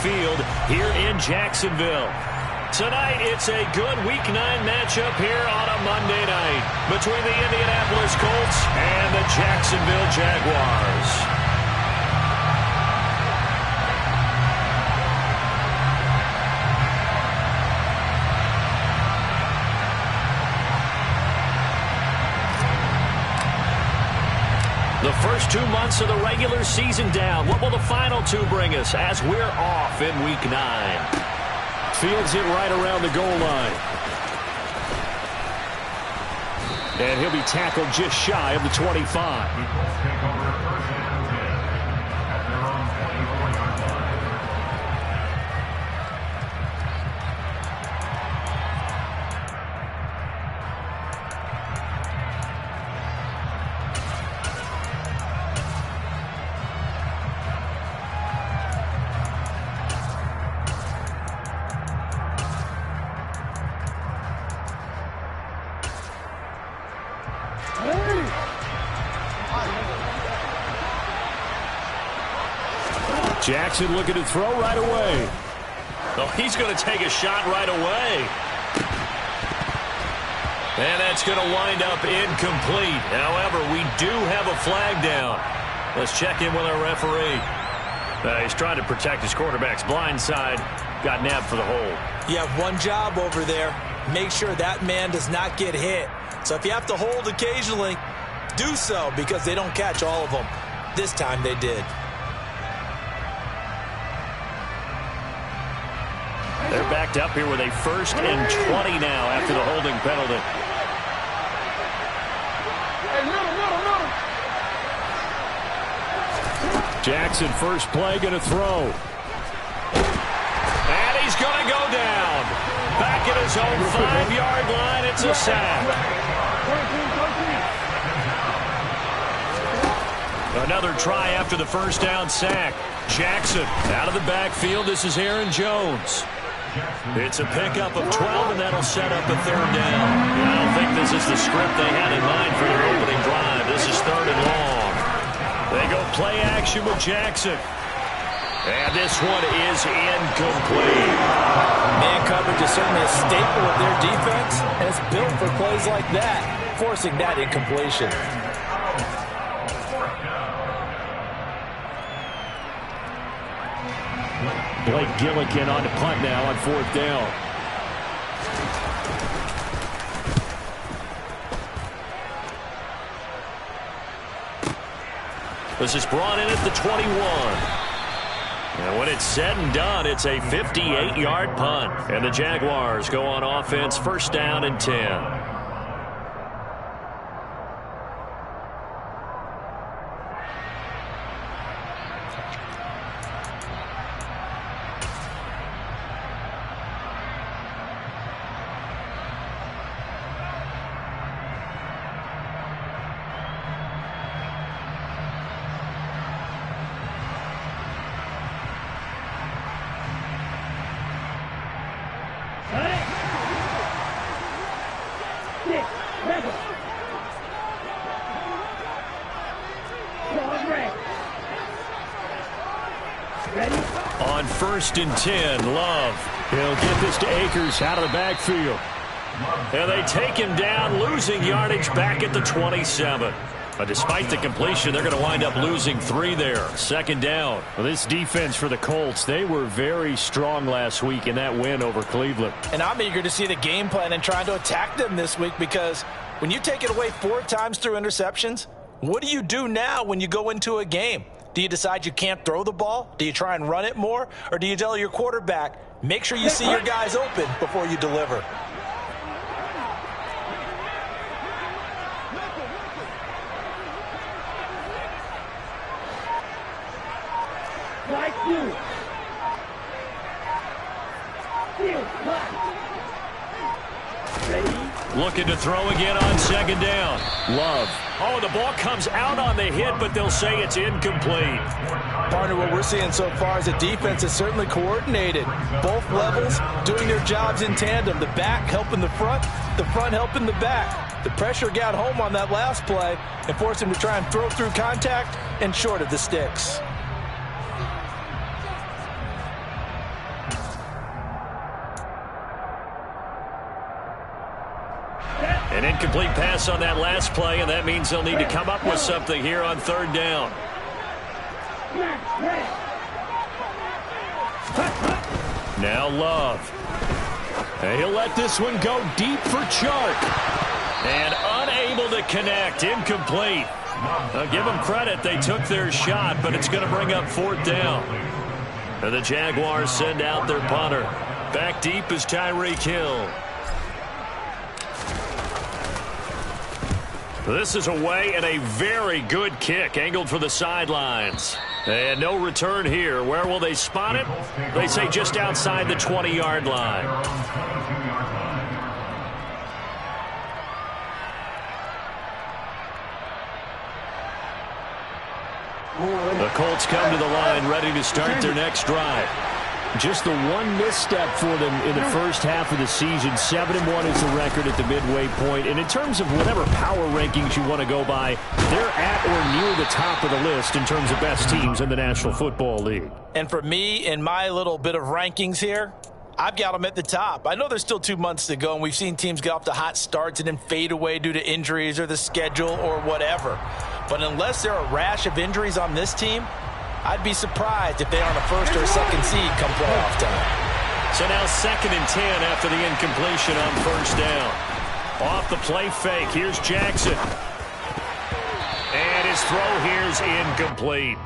Field here in Jacksonville. Tonight, it's a good Week 9 matchup here on a Monday night between the Indianapolis Colts and the Jacksonville Jaguars. The first 2 months of the regular season down. What will the final 2 bring us as we're off in Week 9? Fields it right around the goal line. And he'll be tackled just shy of the 25. Jackson looking to throw right away. Oh, he's going to take a shot right away. And that's going to wind up incomplete. However, we do have a flag down. Let's check in with our referee. He's trying to protect his quarterback's blind side. Got nabbed for the hold. You have one job over there. Make sure that man does not get hit. So if you have to hold occasionally, do so, because they don't catch all of them. This time they did. They're backed up here with a 1st and 20 now after the holding penalty. Jackson, first play, going to throw. And he's going to go down. Back at his own 5-yard line, it's a sack. Another try after the first down sack. Jackson out of the backfield. This is Aaron Jones. It's a pickup of 12, and that'll set up a 3rd down. I don't think this is the script they had in mind for their opening drive. This is 3rd and long. They go play action with Jackson. And this one is incomplete. Man coverage is certainly a staple of their defense, and it's built for plays like that, forcing that incompletion. Blake Gillikin on the punt now on 4th down. This is brought in at the 21. And when it's said and done, it's a 58-yard punt. And the Jaguars go on offense, 1st down and 10. On 1st and 10, Love. He'll get this to Akers out of the backfield. And they take him down, losing yardage back at the 27. But despite the completion, they're going to wind up losing 3 there. 2nd down. Well, this defense for the Colts, they were very strong last week in that win over Cleveland. And I'm eager to see the game plan and trying to attack them this week, because when you take it away 4 times through interceptions, what do you do now when you go into a game? Do you decide you can't throw the ball? Do you try and run it more? Or do you tell your quarterback, make sure you see your guys open before you deliver? Looking to throw again on 2nd down. Love. Oh, the ball comes out on the hit, but they'll say it's incomplete. Partner, what we're seeing so far is a defense is certainly coordinated. Both levels doing their jobs in tandem. The back helping the front helping the back. The pressure got home on that last play and forced him to try and throw through contact and short of the sticks. An incomplete pass on that last play, and that means they'll need to come up with something here on third down. Now Love. And he'll let this one go deep for Chark. And unable to connect. Incomplete. I'll give them credit. They took their shot, but it's going to bring up fourth down. And the Jaguars send out their punter. Back deep is Tyreek Hill. This is away and a very good kick angled for the sidelines. And no return here. Where will they spot it? They say just outside the 20-yard line. The Colts come to the line ready to start their next drive. Just the one misstep for them in the first half of the season. 7-1 is the record at the midway point. And in terms of whatever power rankings you want to go by, they're at or near the top of the list in terms of best teams in the National Football League. And for me, in my little bit of rankings here, I've got them at the top. I know there's still 2 months to go, and we've seen teams get off to hot starts and then fade away due to injuries or the schedule or whatever. But unless there are a rash of injuries on this team, I'd be surprised if they are on a first or a second seed come playoff time. So now 2nd and 10 after the incompletion on first down. Off the play fake. Here's Jackson. And his throw here's incomplete.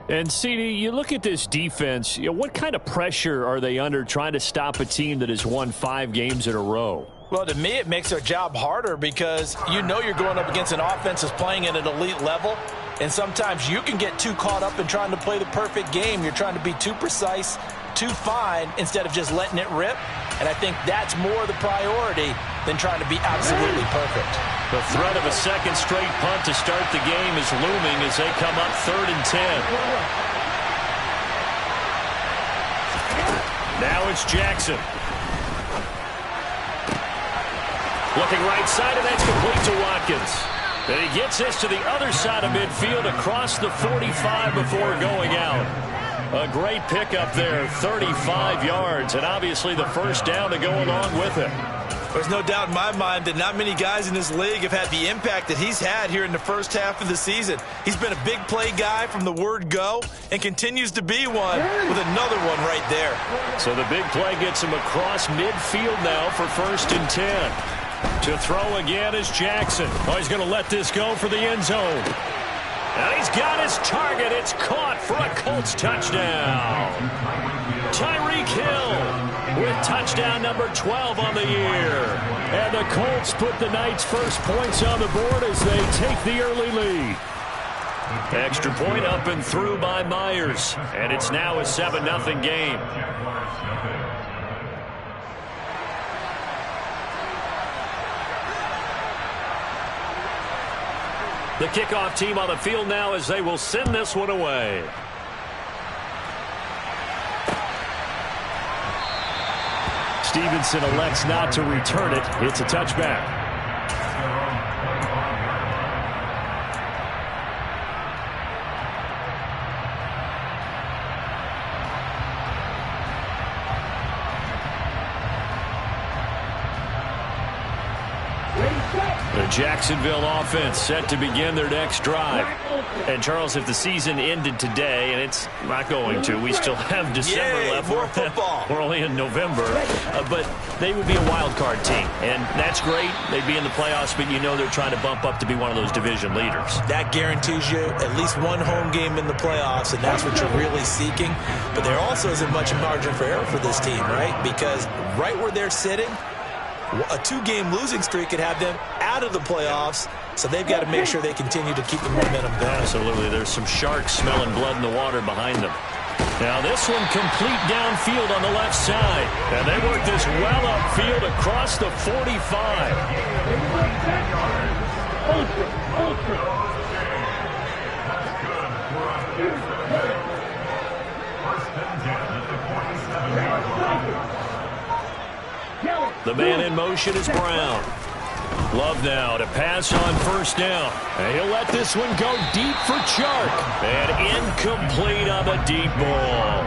And, CD, you look at this defense, what kind of pressure are they under trying to stop a team that has won 5 games in a row? Well, to me, it makes their job harder because you know you're going up against an offense that's playing at an elite level. And sometimes you can get too caught up in trying to play the perfect game. You're trying to be too precise, too fine, instead of just letting it rip. And I think that's more the priority than trying to be absolutely perfect. The threat of a second straight punt to start the game is looming as they come up 3rd and 10. Now it's Jackson. Looking right side, and that's complete to Watkins. And he gets this to the other side of midfield across the 45 before going out. A great pickup there, 35 yards, and obviously the first down to go along with it. There's no doubt in my mind that not many guys in this league have had the impact that he's had here in the first half of the season. He's been a big play guy from the word go and continues to be one with another one right there. So the big play gets him across midfield now for 1st and 10. To throw again is Jackson. Oh, he's going to let this go for the end zone. And he's got his target. It's caught for a Colts touchdown. Tyreek Hill with touchdown number 12 on the year. And the Colts put the night's first points on the board as they take the early lead. Extra point up and through by Myers. And it's now a 7-0 game. The kickoff team on the field now as they will send this one away. Stevenson elects not to return it. It's a touchback. The Jacksonville offense set to begin their next drive. And, Charles, if the season ended today, and it's not going to, we still have December left. More football. We're only in November. But they would be a wild card team. And that's great. They'd be in the playoffs, but you know they're trying to bump up to be one of those division leaders. That guarantees you at least one home game in the playoffs, and that's what you're really seeking. But there also isn't much margin for error for this team, right? Because right where they're sitting, a 2-game losing streak could have them out of the playoffs, so they've got to make sure they continue to keep the momentum going. Absolutely. There's some sharks smelling blood in the water behind them. Now this one complete downfield on the left side. And they work this well upfield across the 45. The man in motion is Brown. Love now to pass on first down. And he'll let this one go deep for Chark. And incomplete on the deep ball.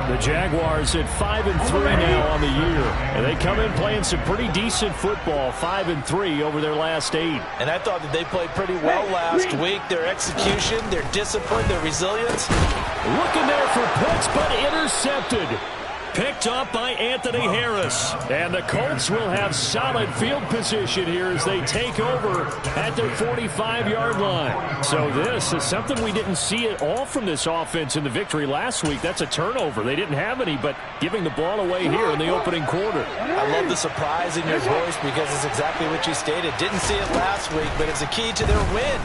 The Jaguars at 5-3 now on the year. And they come in playing some pretty decent football, 5-3 over their last 8. And I thought that they played pretty well last week. Their execution, their discipline, their resilience. Looking there for Pitts, but intercepted. Picked up by Anthony Harris. And the Colts will have solid field position here as they take over at their 45-yard line. So this is something we didn't see at all from this offense in the victory last week. That's a turnover. They didn't have any, but giving the ball away here in the opening quarter. I love the surprise in your voice because it's exactly what you stated. Didn't see it last week, but it's a key to their win.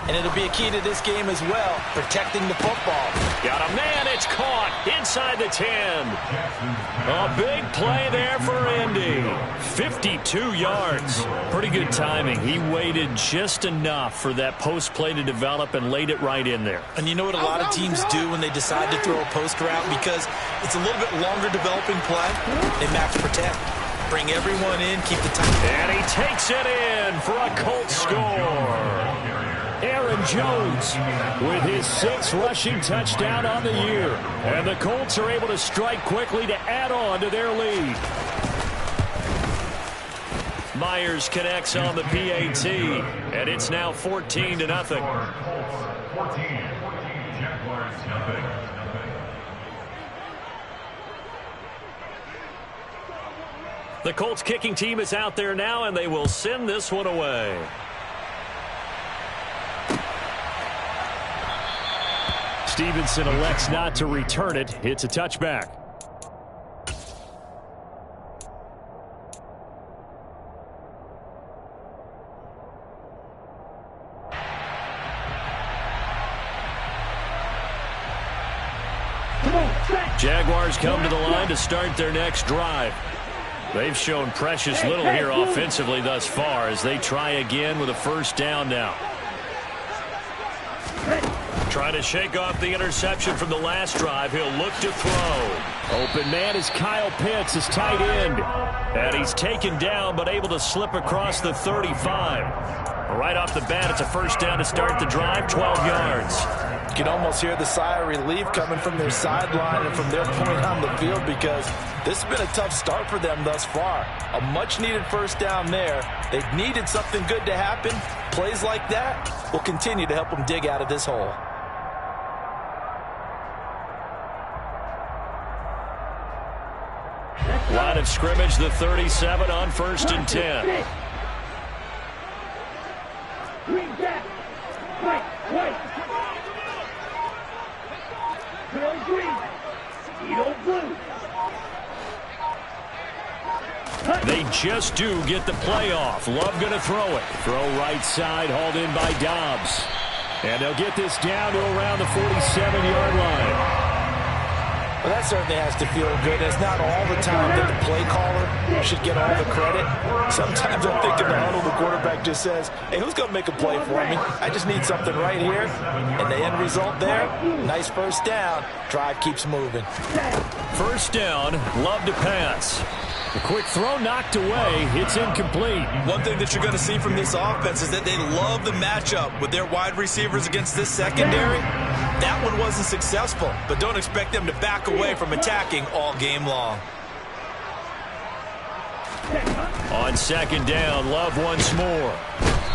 And it'll be a key to this game as well, protecting the football. Got a man, it's caught inside the 10. A big play there for Indy. 52 yards. Pretty good timing. He waited just enough for that post play to develop and laid it right in there. And you know what a lot of teams do when they decide to throw a post route? Because it's a little bit longer developing play. They max protect. Bring everyone in, keep the time. And he takes it in for a Colts score. Aaron Jones with his 6th rushing touchdown on the year. And the Colts are able to strike quickly to add on to their lead. Myers connects on the PAT, and it's now 14-0. The Colts kicking team is out there now, and they will send this one away. Stevenson elects not to return it. It's a touchback. Jaguars come to the line to start their next drive. They've shown precious little here offensively thus far as they try again with a first down now. Trying to shake off the interception from the last drive. He'll look to throw. Open man is Kyle Pitts, his tight end. And he's taken down but able to slip across the 35. Right off the bat, it's a first down to start the drive, 12 yards. You can almost hear the sigh of relief coming from their sideline and from their point on the field because this has been a tough start for them thus far. A much-needed first down there. They've needed something good to happen. Plays like that will continue to help them dig out of this hole. Line of scrimmage, the 37 on 1st and 10. They just do get the play off. Love going to throw it. Throw right side, hauled in by Dobbs. And they'll get this down to around the 47-yard line. Well, that certainly has to feel good. It's not all the time that the play caller should get all the credit. Sometimes I think in the huddle, the quarterback just says, hey, who's going to make a play for me? I just need something right here. And the end result there, nice first down. Drive keeps moving. First down, Love to pass. A quick throw knocked away. It's incomplete. One thing that you're going to see from this offense is that they love the matchup with their wide receivers against this secondary. That one wasn't successful, but don't expect them to back away from attacking all game long. On second down, Love once more.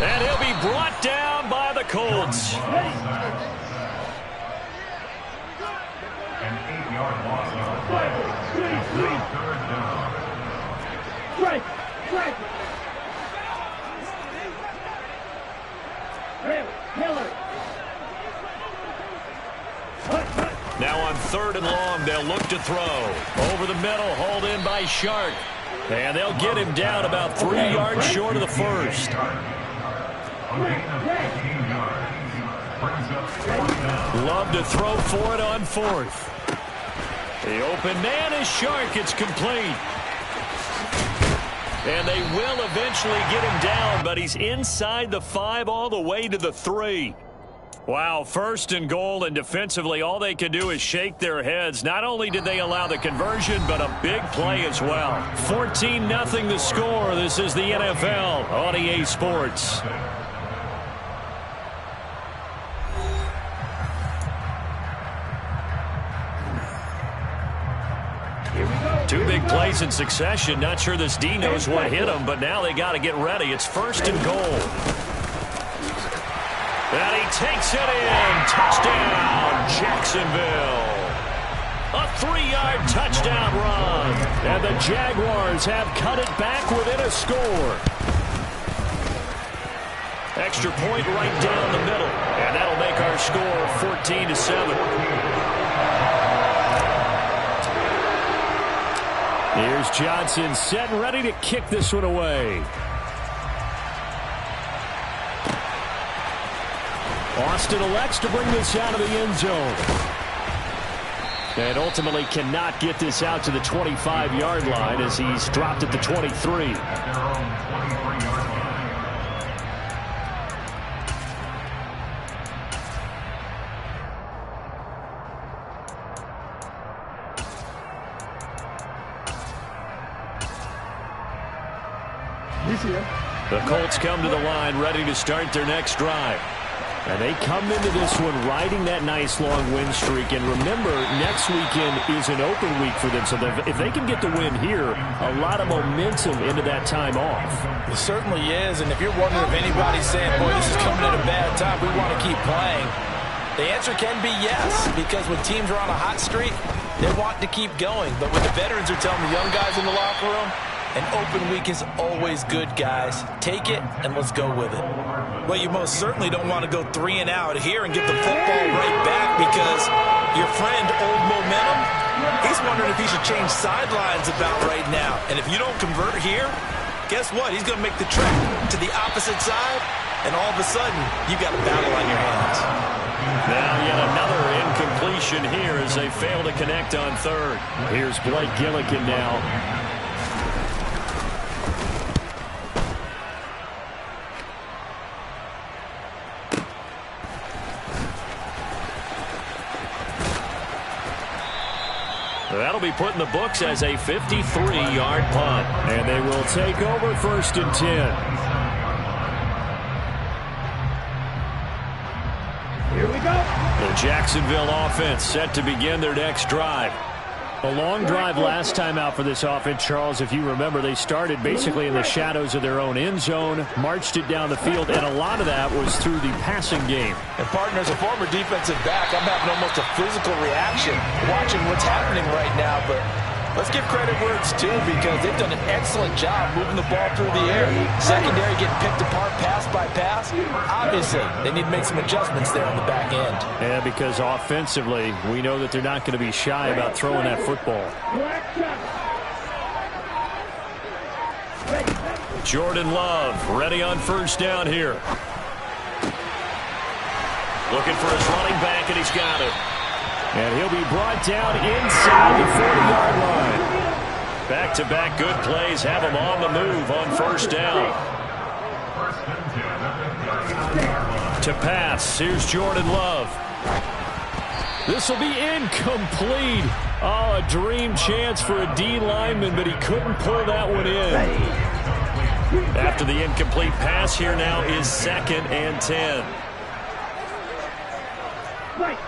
And he'll be brought down by the Colts. An 8-yard loss on the play. Third down. Now on 3rd and long, they'll look to throw. Over the middle, hauled in by Shark. And they'll get him down about 3 yards short of the first. Love to throw for it on 4th. The open man is Shark. It's complete. And they will eventually get him down, but he's inside the 5 all the way to the 3. Wow, 1st and goal, and defensively all they can do is shake their heads. Not only did they allow the conversion, but a big play as well. 14-0 the score. This is the NFL on EA Sports. Two big plays in succession. Not sure this D knows what hit him, but now they got to get ready. It's 1st and goal. And he takes it in. Touchdown, Jacksonville. A 3-yard touchdown run. And the Jaguars have cut it back within a score. Extra point right down the middle. And that'll make our score 14-7. Here's Johnson set and ready to kick this one away. Austin elects to bring this out of the end zone. And ultimately cannot get this out to the 25-yard line as he's dropped at the 23. The Colts come to the line ready to start their next drive. And they come into this one riding that nice long win streak. And remember, next weekend is an open week for them. So if they can get the win here, a lot of momentum into that time off. It certainly is. And if you're wondering if anybody's saying, boy, this is coming at a bad time, we want to keep playing, the answer can be yes. Because when teams are on a hot streak, they want to keep going. But what the veterans are telling the young guys in the locker room, an open week is always good, guys. Take it, and let's go with it. Well, you most certainly don't want to go 3 and out here and get the football right back because your friend, Old Momentum, he's wondering if he should change sidelines about right now. And if you don't convert here, guess what? He's going to make the trek to the opposite side, and all of a sudden, you got a battle on your hands. Now yet another incompletion here as they fail to connect on 3rd. Here's Blake Gillikin now. That'll be put in the books as a 53-yard punt. And they will take over 1st and 10. Here we go. The Jacksonville offense set to begin their next drive. A long drive last time out for this offense, Charles. If you remember, they started basically in the shadows of their own end zone, marched it down the field, and a lot of that was through the passing game. And, partner, as a former defensive back, I'm having almost a physical reaction watching what's happening right now. But let's give credit where it's due because they've done an excellent job moving the ball through the air. Secondary getting picked apart pass by pass. Obviously, they need to make some adjustments there on the back end. Yeah, because offensively, we know that they're not going to be shy about throwing that football. Jordan Love ready on 1st down here. Looking for his running back, and he's got it. And he'll be brought down inside the 40-yard line. Back-to-back good plays have him on the move on 1st down. To pass, here's Jordan Love. This will be incomplete. Oh, a dream chance for a D lineman, but he couldn't pull that one in. After the incomplete pass, here now is 2nd and 10. Right.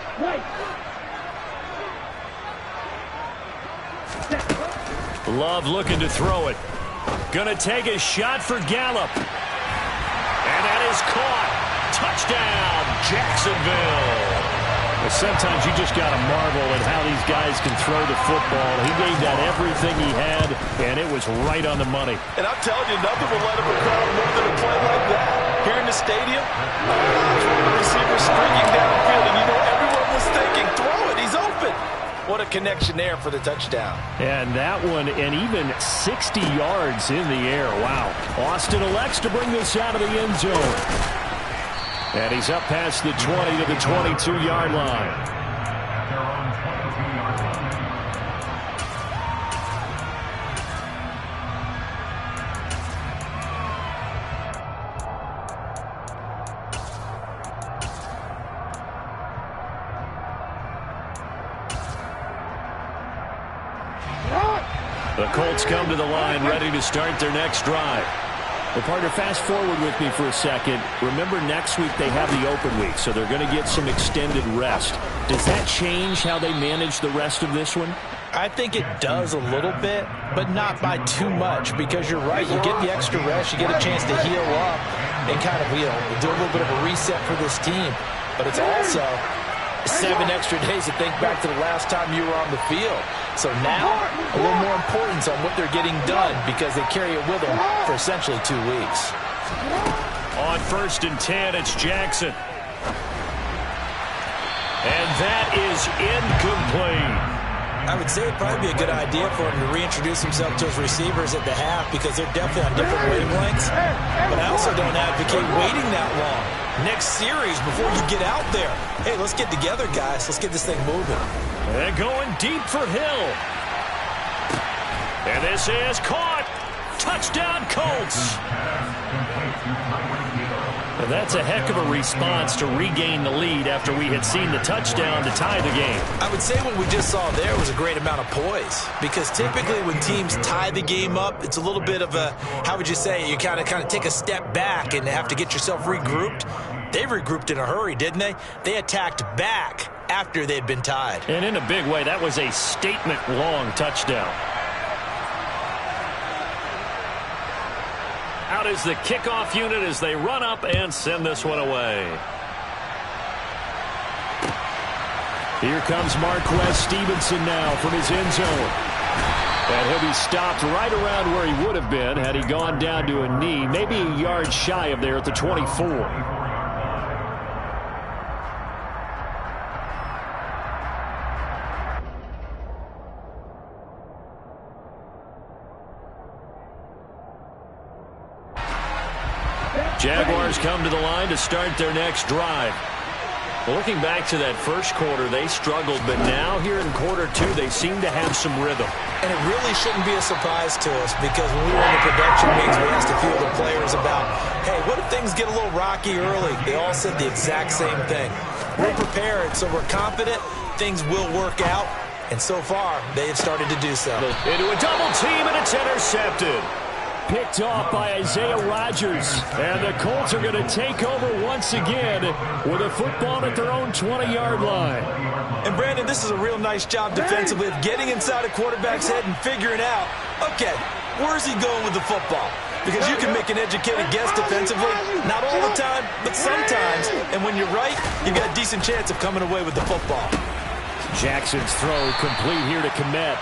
Love looking to throw it. Gonna take a shot for Gallup. And that is caught. Touchdown, Jacksonville. Well, sometimes you just got to marvel at how these guys can throw the football. He gave that everything he had, and it was right on the money. And I'm telling you, nothing will let him crowd more than a play like that. Here in the stadium, the receiver streaking downfield, and you know everyone was thinking, throw it, he's open. What a connection there for the touchdown. And that one, and even 60 yards in the air. Wow. Austin elects to bring this out of the end zone. And he's up past the 20 to the 22-yard line. The Colts come to the line ready to start their next drive. Well, partner, fast forward with me for a second. Remember, next week they have the open week, so they're going to get some extended rest. Does that change how they manage the rest of this one? I think it does a little bit, but not by too much, because you're right. You get the extra rest, you get a chance to heal up and kind of, do a little bit of a reset for this team. But it's also 7 extra days to think back to the last time you were on the field. So now, a little more importance on what they're getting done, because they carry it with them for essentially 2 weeks. On 1st and 10, it's Jackson. And that is incomplete. I would say it'd probably be a good idea for him to reintroduce himself to his receivers at the half, because they're definitely on different wavelengths. But I also don't advocate waiting that long. Next series, before you get out there, hey, let's get together, guys. Let's get this thing moving. And going deep for Hill. And this is caught. Touchdown, Colts. And that's a heck of a response to regain the lead after we had seen the touchdown to tie the game. I would say what we just saw there was a great amount of poise, because typically when teams tie the game up, it's a little bit of a, how would you say, you kind of take a step back and have to get yourself regrouped. They regrouped in a hurry, didn't they? They attacked back after they'd been tied. And in a big way, that was a statement-long touchdown. Out is the kickoff unit as they run up and send this one away. Here comes Marquez Stevenson now from his end zone. And he'll be stopped right around where he would have been had he gone down to a knee, maybe a yard shy of there at the 24. Jaguars come to the line to start their next drive. Looking back to that first quarter, they struggled, but now here in quarter 2, they seem to have some rhythm. And it really shouldn't be a surprise to us, because when we were in the production meetings, we asked a few of the players about, hey, what if things get a little rocky early? They all said the exact same thing. We're prepared, so we're confident things will work out, and so far, they have started to do so. Into a double team, and it's intercepted. Picked off by Isaiah Rodgers. And the Colts are going to take over once again with a football at their own 20-yard line. And, Brandon, this is a real nice job defensively of getting inside a quarterback's head and figuring out, okay, where's he going with the football? Because you can make an educated guess defensively, not all the time, but sometimes. And when you're right, you've got a decent chance of coming away with the football. Jackson's throw complete here to Kmet.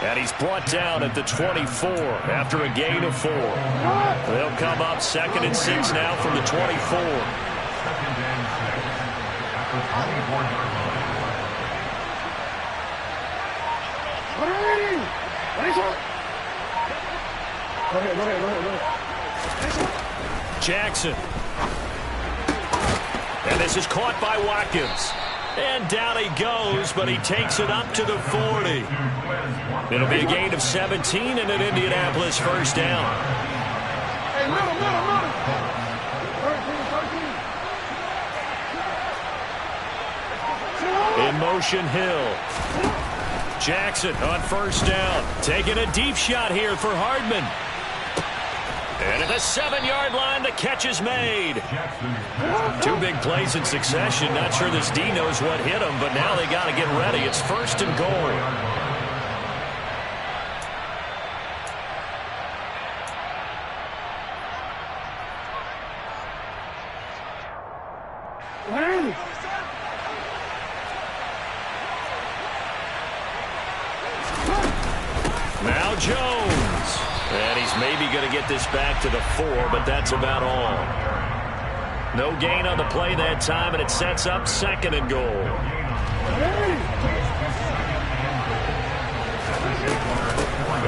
And he's brought down at the 24 after a gain of 4. They'll come up 2nd and 6 now from the 24. Jackson. And this is caught by Watkins. And down he goes, but he takes it up to the 40. It'll be a gain of 17 and an Indianapolis first down. In motion, Hill. Jackson on first down. Taking a deep shot here for Hardman. And at the 7-yard line, the catch is made. 2 big plays in succession. Not sure this D knows what hit him, but now they got to get ready. It's 1st and goal. Now Jones. And he's maybe going to get this back to the 4, but that's about all. No gain on the play that time, and it sets up 2nd and goal.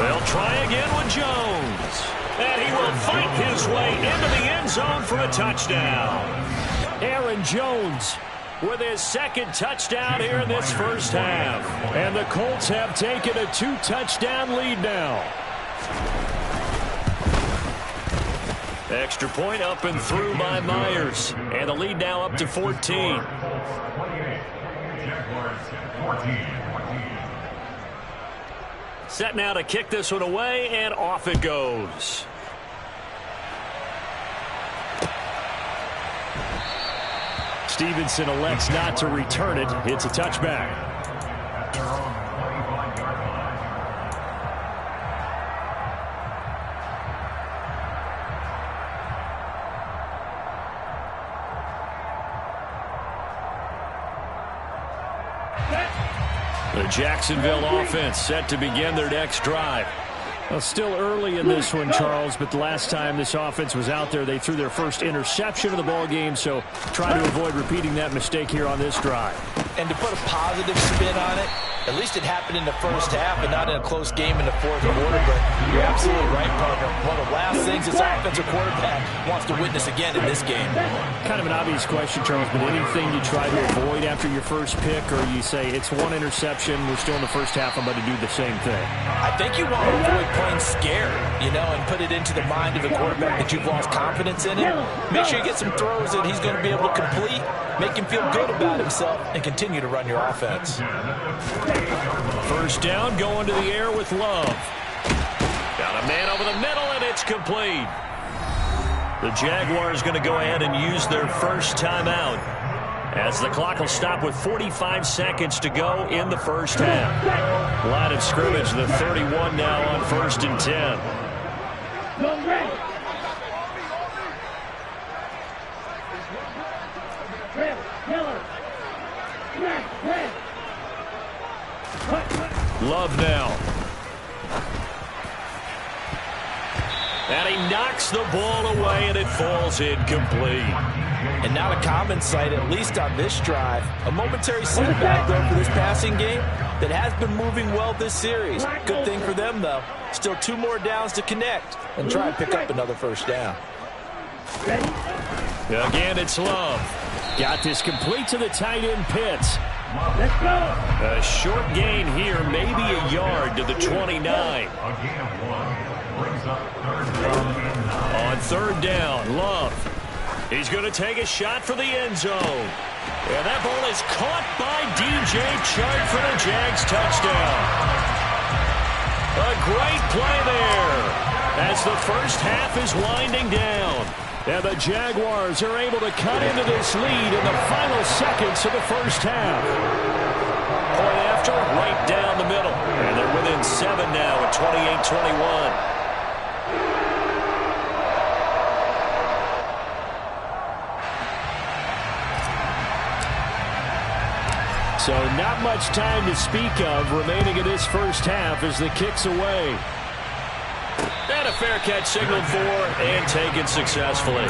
They'll try again with Jones. And he will fight his way into the end zone for a touchdown. Aaron Jones with his 2nd touchdown here in this first half. And the Colts have taken a 2-touchdown lead now. Extra point up and through by Myers. And the lead now up to 14. Set now to kick this one away, and off it goes. Stevenson elects not to return it. It's a touchback. The Jacksonville offense set to begin their next drive. Well, still early in this one, Charles, but the last time this offense was out there, they threw their first interception of the ball game, so try to avoid repeating that mistake here on this drive. And to put a positive spin on it, at least it happened in the first half and not in a close game in the fourth quarter, but you're absolutely right, partner. One of the last things this offensive quarterback wants to witness again in this game. Kind of an obvious question, Charles, but anything you try to avoid after your first pick, or you say it's one interception, we're still in the first half, I'm going to do the same thing? I think you want to avoid playing scared, and put it into the mind of the quarterback that you've lost confidence in him. Make sure you get some throws that he's going to be able to complete, make him feel good about himself, and continue to run your offense. First down, going to the air with Love. Got a man over the middle, and it's complete. The Jaguars going to go ahead and use their first timeout, as the clock will stop with 45 seconds to go in the first half. Line of scrimmage, the 31 now on 1st and 10. Love now. And he knocks the ball away, and it falls incomplete. And not a common sight, at least on this drive. A momentary setback, though, for this passing game that has been moving well this series. Good thing for them, though. Still 2 more downs to connect and try and pick up another first down. Again, it's Love. Got this complete to the tight end Pitts. A short gain here, maybe a yard to the 29. On 3rd down, Love. He's going to take a shot for the end zone. And that ball is caught by DJ Chark for the Jags touchdown. A great play there as the first half is winding down. And the Jaguars are able to cut into this lead in the final seconds of the first half. Point after, right down the middle. And they're within 7 now at 28-21. So not much time to speak of remaining in this first half as the kick's away. And a fair catch signaled for and taken successfully.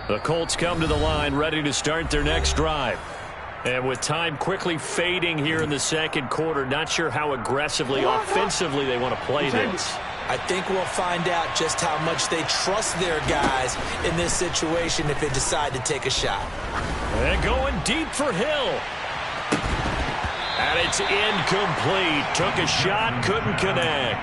The Colts come to the line ready to start their next drive. And with time quickly fading here in the second quarter, not sure how aggressively, offensively they want to play this. I think we'll find out just how much they trust their guys in this situation if they decide to take a shot. And going deep for Hill. And it's incomplete. Took a shot, couldn't connect.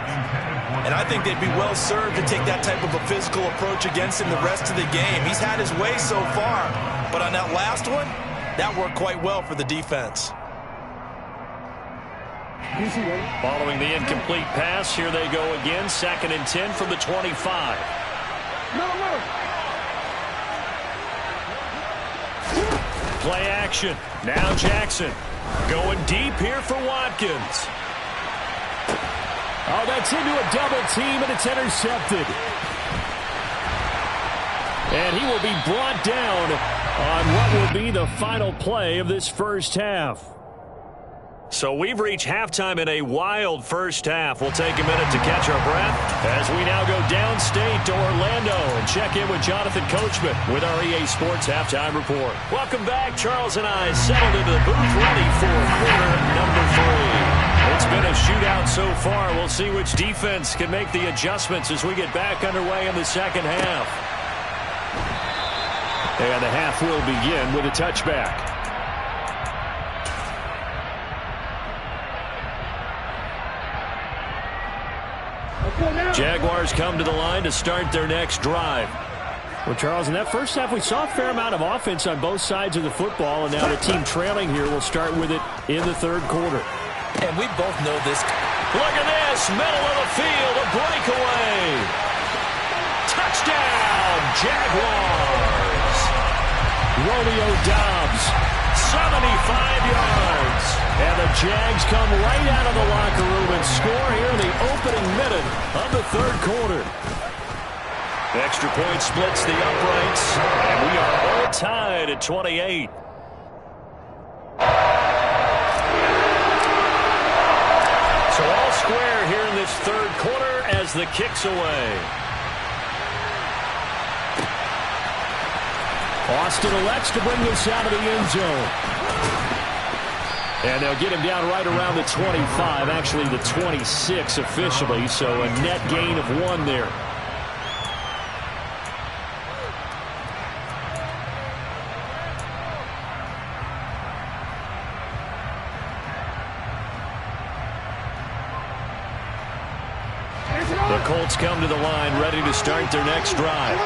And I think they'd be well served to take that type of a physical approach against him the rest of the game. He's had his way so far, but on that last one, that worked quite well for the defense. Following the incomplete pass, here they go again. 2nd and 10 from the 25. Play action. Now Jackson. Going deep here for Watkins. Oh, that's into a double team, and it's intercepted. And he will be brought down on what will be the final play of this first half. So we've reached halftime in a wild first half. We'll take a minute to catch our breath as we now go downstate to Orlando and check in with Jonathan Coachman with our EA Sports Halftime Report. Welcome back. Charles and I settled into the booth ready for quarter number 3. It's been a shootout so far. We'll see which defense can make the adjustments as we get back underway in the second half. And the half will begin with a touchback. Jaguars come to the line to start their next drive. Well, Charles, in that first half, we saw a fair amount of offense on both sides of the football, and now the team trailing here will start with it in the third quarter. And we both know this. Look at this, middle of the field, a breakaway. Touchdown, Jaguars! Romeo Doubs, 75 yards. And the Jags come right out of the locker room and score here in the opening minute of the third quarter. Extra point splits the uprights, and we are all tied at 28. So all square here in this third quarter as the kick's away. Austin elects to bring this out of the end zone. And they'll get him down right around the 25, actually the 26 officially, so a net gain of 1 there. The Colts come to the line, ready to start their next drive.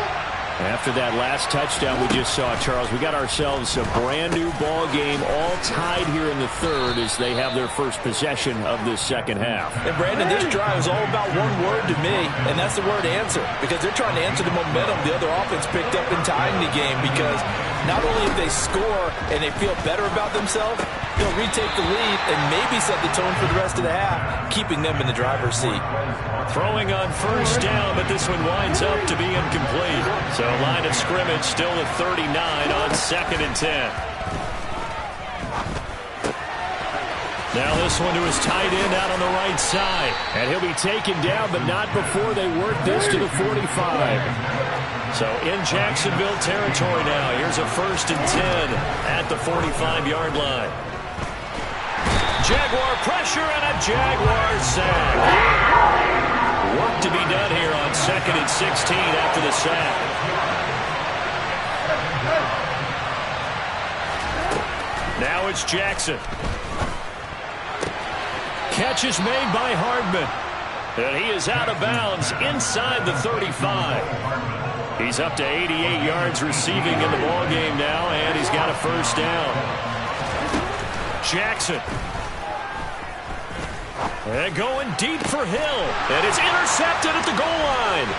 After that last touchdown we just saw, Charles, we got ourselves a brand-new ball game, all tied here in the third as they have their first possession of this second half. And, Brandon, this drive is all about one word to me, and that's the word answer, because they're trying to answer the momentum the other offense picked up in tying the game, because not only if they score and they feel better about themselves, they'll retake the lead and maybe set the tone for the rest of the half, keeping them in the driver's seat. Throwing on first down, but this one winds up to be incomplete. So line of scrimmage still at 39 on 2nd and 10. Now this one to his tight end out on the right side. And he'll be taken down, but not before they work this to the 45. So in Jacksonville territory now. Here's a 1st and 10 at the 45-yard line. Jaguar pressure and a Jaguar sack. Work to be done here on 2nd and 16 after the sack. Now it's Jackson. Catch is made by Hardman. And he is out of bounds inside the 35. He's up to 88 yards receiving in the ballgame now, and he's got a first down. Jackson. And going deep for Hill. And it's intercepted at the goal line.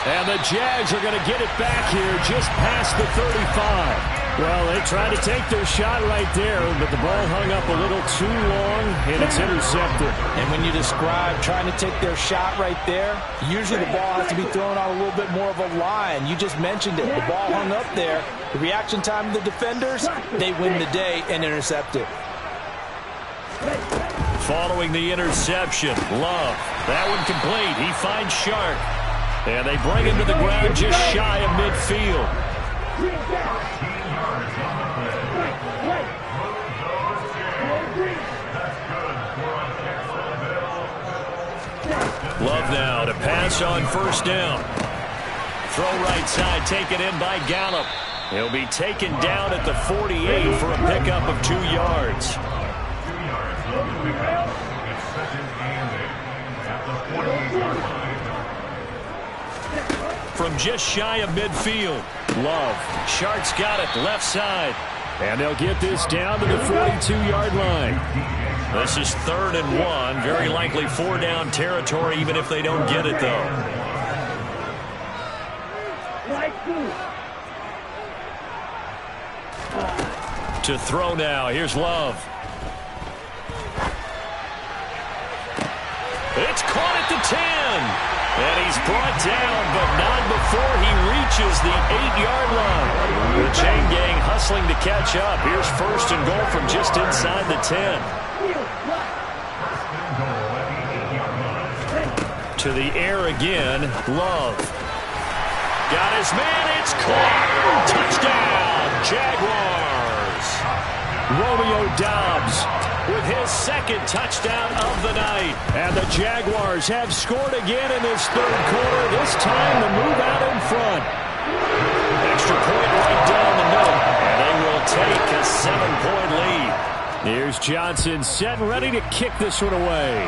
And the Jags are going to get it back here just past the 35. Well, they tried to take their shot right there, but the ball hung up a little too long, and it's intercepted. And when you describe trying to take their shot right there, usually the ball has to be thrown on a little bit more of a line. You just mentioned it. The ball hung up there. The reaction time of the defenders, they win the day and intercept it. Following the interception, Love. That one complete. He finds Sharp. And they bring him to the ground just shy of midfield. Love now to pass on first down. Throw right side, taken in by Gallup. He'll be taken down at the 48 for a pickup of 2 yards. From just shy of midfield, Love. Shark's got it left side. And they'll get this down to the 42-yard line. This is 3rd and 1. Very likely 4-down territory, even if they don't get it, though. To throw now. Here's Love. It's caught at the 10. And he's brought down, but not before he reaches the 8-yard line. The chain gang hustling to catch up. Here's 1st and goal from just inside the 10. To the air again, Love. Got his man, it's caught. Touchdown, Jaguars. Romeo Doubs with his 2nd touchdown of the night. And the Jaguars have scored again in this third quarter, this time to move out in front. Extra point right down the middle, and they will take a 7-point lead. Here's Johnson set and ready to kick this one away.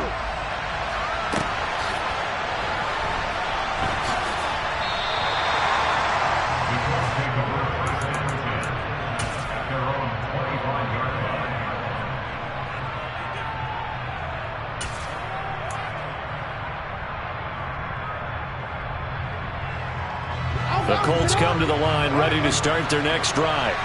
The Colts come to the line, ready to start their next drive.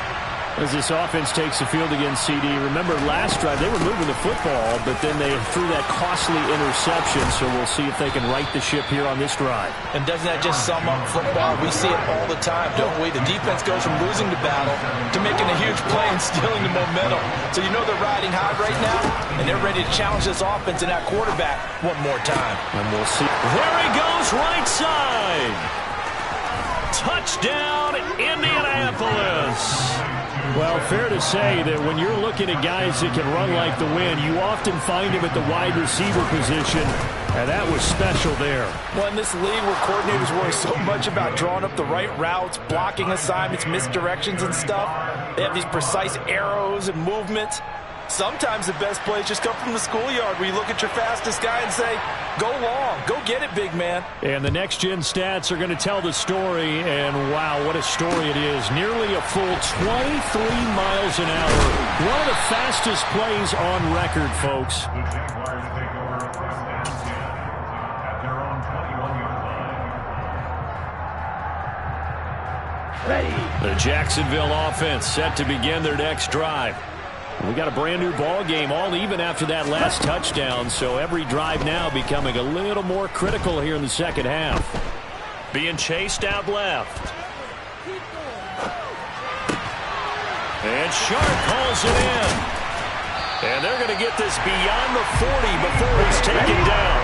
As this offense takes the field against CD, remember last drive they were moving the football, but then they threw that costly interception, so we'll see if they can right the ship here on this drive. And doesn't that just sum up football? We see it all the time, don't we? The defense goes from losing the battle to making a huge play and stealing the momentum. So you know they're riding high right now, and they're ready to challenge this offense and that quarterback one more time. And we'll see. There he goes, right side. Touchdown, Indianapolis. Well, fair to say that when you're looking at guys that can run like the wind, you often find him at the wide receiver position, and that was special there. Well, in this league where coordinators worry so much about drawing up the right routes, blocking assignments, misdirections and stuff, they have these precise arrows and movements. Sometimes the best plays just come from the schoolyard where you look at your fastest guy and say, go long, go get it, big man. And the next-gen stats are going to tell the story, and wow, what a story it is. Nearly a full 23 miles an hour. One of the fastest plays on record, folks. The Jaguars take over first and 10 at their own 21-yard line. The Jacksonville offense set to begin their next drive. We got a brand new ball game, all even after that last touchdown, so every drive now becoming a little more critical here in the second half. Being chased out left. And Sharp calls it in. And they're going to get this beyond the 40 before he's taken down.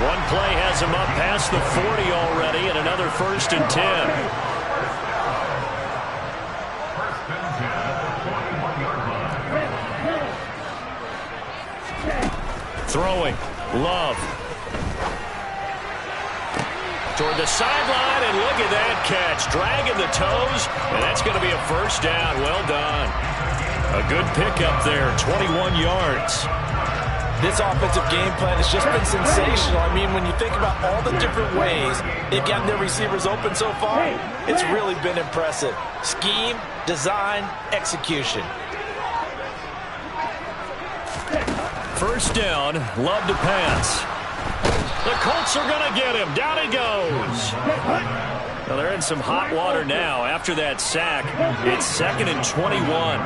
One play has him up past the 40 already, and another 1st and 10. Throwing, Love. Toward the sideline, and look at that catch. Dragging the toes, and that's going to be a 1st down. Well done. A good pickup there, 21 yards. This offensive game plan has just been sensational. I mean, when you think about all the different ways they've gotten their receivers open so far, it's really been impressive. Scheme, design, execution. 1st down, Love to pass. The Colts are going to get him. Down he goes. Well, they're in some hot water now after that sack. It's 2nd and 21.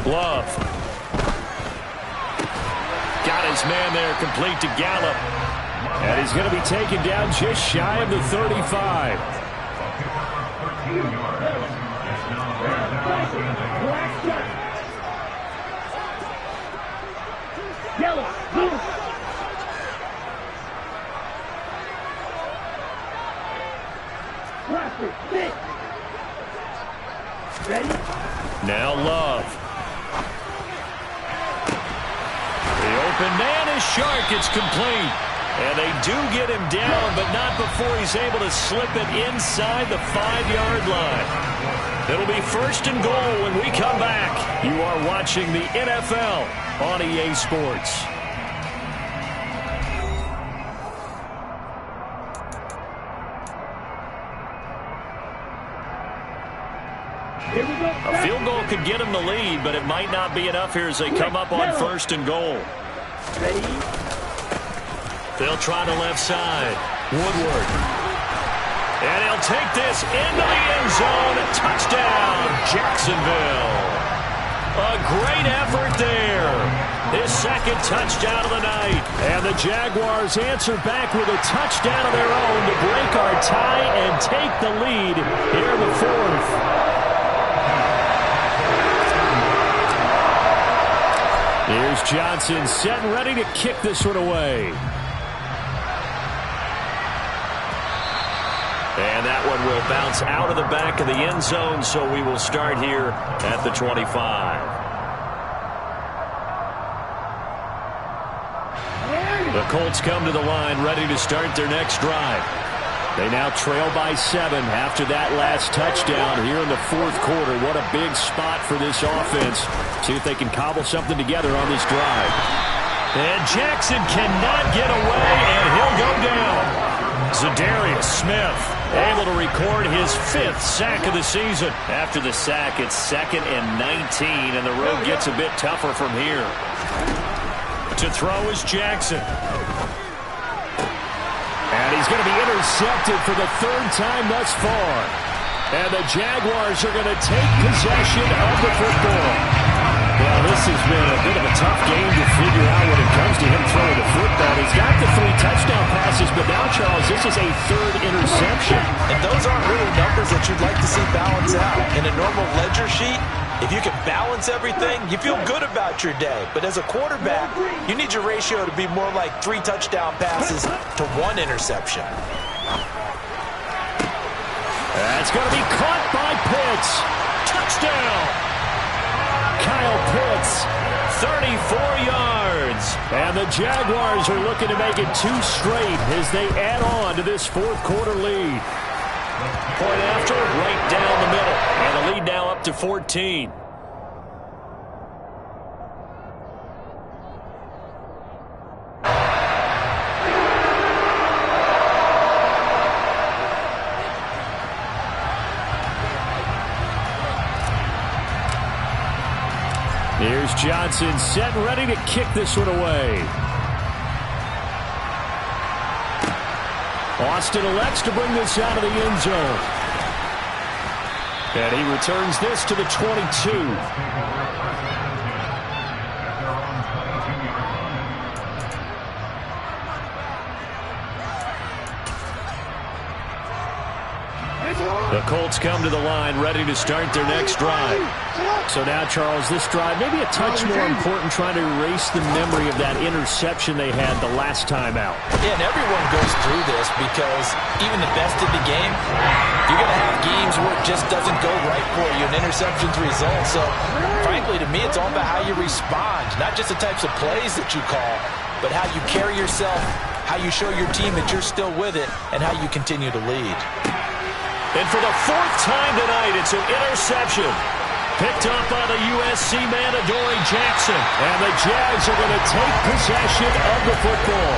Love. Got his man there, complete to Gallup. And he's going to be taken down just shy of the 35. Now Love. The open man is Shark. It's complete. And they do get him down, but not before he's able to slip it inside the 5-yard line. It'll be 1st and goal when we come back. You are watching the NFL on EA Sports. A field goal could get them the lead, but it might not be enough here as they come up on 1st and goal. They'll try the left side. Woodward. And he'll take this into the end zone. Touchdown, Jacksonville. A great effort there. His 2nd touchdown of the night. And the Jaguars answer back with a touchdown of their own to break our tie and take the lead here in the 4th. Here's Johnson set and ready to kick this one away. And that one will bounce out of the back of the end zone, so we will start here at the 25. The Colts come to the line, ready to start their next drive. They now trail by 7 after that last touchdown here in the 4th quarter. What a big spot for this offense. See if they can cobble something together on this drive. And Jackson cannot get away, and he'll go down. Zadarius Smith able to record his 5th sack of the season. After the sack, it's 2nd and 19, and the road gets a bit tougher from here. To throw is Jackson. And he's going to be intercepted for the third time thus far. And the Jaguars are going to take possession of the football. Well, this has been a bit of a tough game to figure out when it comes to him throwing the football. He's got the 3 touchdown passes, but now, Charles, this is a 3rd interception. And those aren't really numbers that you'd like to see balance out. In a normal ledger sheet, if you can balance everything, you feel good about your day. But as a quarterback, you need your ratio to be more like 3 touchdown passes to 1 interception. That's going to be caught by Pitts. Touchdown! Kyle Pitts, 34 yards. And the Jaguars are looking to make it 2 straight as they add on to this 4th quarter lead. Point after, right down the middle. And the lead now up to 14. Here's Johnson set and ready to kick this one away. Austin elects to bring this out of the end zone. And he returns this to the 22. The Colts come to the line ready to start their next drive. So now, Charles, this drive maybe a touch more important, trying to erase the memory of that interception they had the last time out. Yeah, and everyone goes through this because even the best in the game, you're going to have games where it just doesn't go right for you, and interceptions result. So, frankly, to me, it's all about how you respond, not just the types of plays that you call, but how you carry yourself, how you show your team that you're still with it, and how you continue to lead. And for the 4th time tonight, it's an interception. Picked up by the USC man, Adoree Jackson. And the Jags are going to take possession of the football.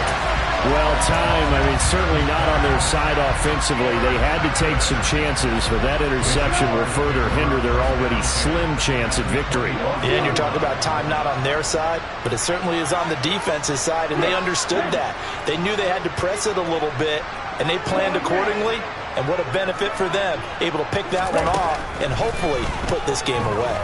Well, time, certainly not on their side offensively. They had to take some chances, but that interception will further hinder their already slim chance at victory. Yeah, and you're talking about time not on their side, but it certainly is on the defense's side, and they understood that. They knew they had to press it a little bit, and they planned accordingly. And what a benefit for them, able to pick that one off and hopefully put this game away.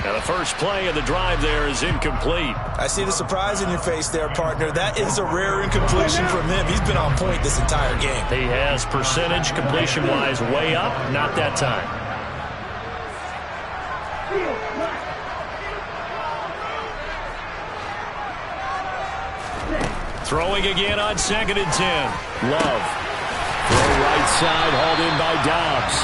Now the first play of the drive there is incomplete. I see the surprise in your face there, partner. That is a rare incompletion from him. He's been on point this entire game. He has percentage completion-wise way up, not that time. Throwing again on 2nd and 10. Love. Throw right side, hauled in by Dobbs.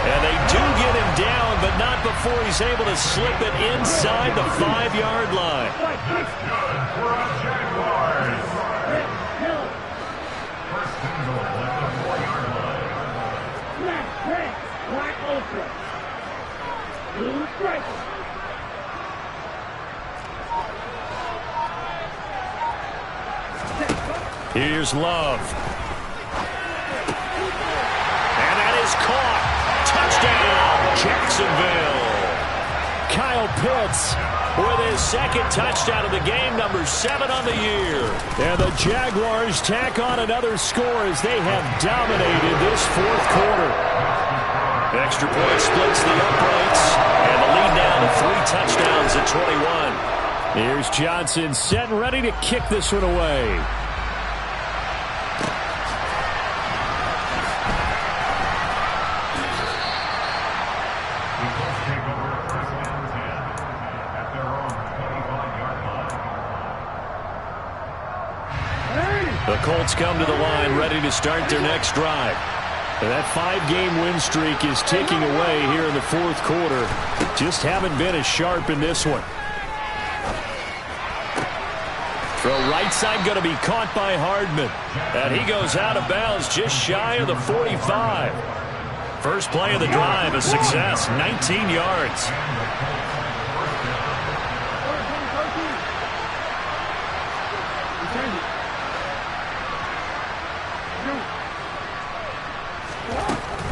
And they do get him down, but not before he's able to slip it inside the 5-yard line. Here's Love. And that is caught. Touchdown, Jacksonville. Kyle Pitts with his 2nd touchdown of the game, number 7 on the year. And the Jaguars tack on another score as they have dominated this 4th quarter. Extra point splits the uprights. And the lead down to 3 touchdowns at 21. Here's Johnson set and ready to kick this one away. The Colts come to the line ready to start their next drive. And that 5-game win streak is ticking away here in the 4th quarter. Just haven't been as sharp in this one. Throw right side going to be caught by Hardman. And he goes out of bounds just shy of the 45. First play of the drive, a success, 19 yards.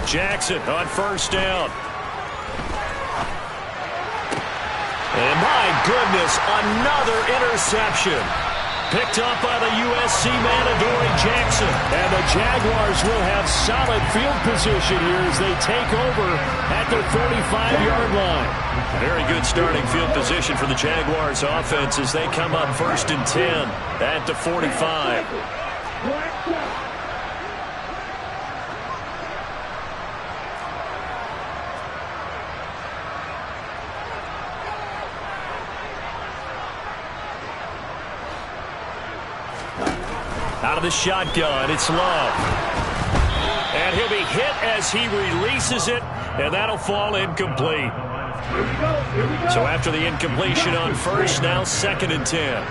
Jackson on 1st down. And my goodness, another interception. Picked up by the USC man, Adoree Jackson. And the Jaguars will have solid field position here as they take over at their 45-yard line. Very good starting field position for the Jaguars offense as they come up 1st and 10 at the 45. Out of the shotgun, it's Love. And he'll be hit as he releases it, and that'll fall incomplete. So after the incompletion on first, now 2nd and 10.